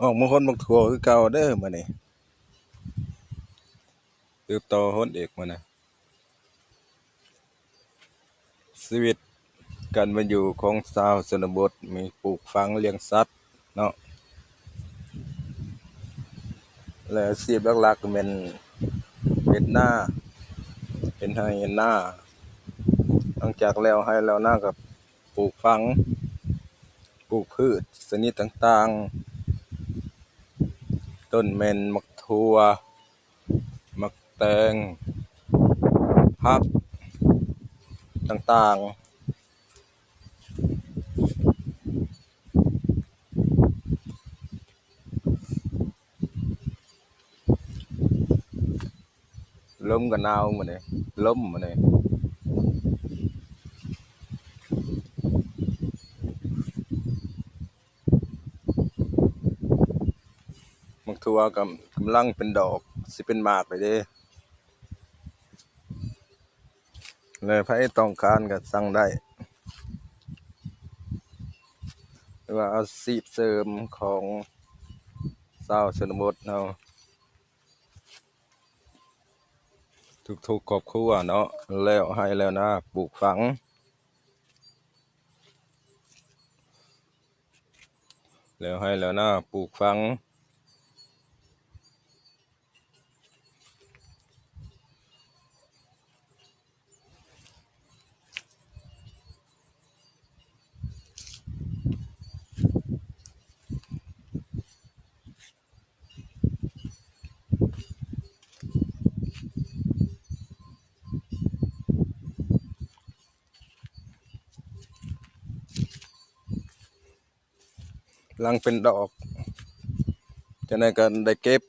ออกมาคนบักถั่วคือเก่าเด้อมื้อนี้ติวต่อฮดเอกมื้อน่ะชีวิตการมาอยู่ของชาวชนบทมีปลูกฝังเลี้ยงสัตว์เนาะและอาชีพหลักๆก็แม่นเฮ็ดนาเป็นไร่เฮ็ดนาหลังจากแล้วไร่แล้วนาก็ปลูกฝังปลูกพืชชนิดต่างๆต้นแม่นมักถั่วมักแตงผักต่างๆลมก็หนาวมื้อนี้ลมมื้อนี้มักถั่วก็กำลังเป็นดอกสิเป็นหมากแล้วเด้แล้วไผต้องการก็สั่งได้หรือว่าอาชีพเสริมของชาวชนบทเฮาทุกๆครอบครัวเนาะแล้วไร่แล้วนาปลูกฝังแล้วไร่แล้วนาปลูกฝังกำลังเป็นดอกจังได๋ก็ได้เก็บ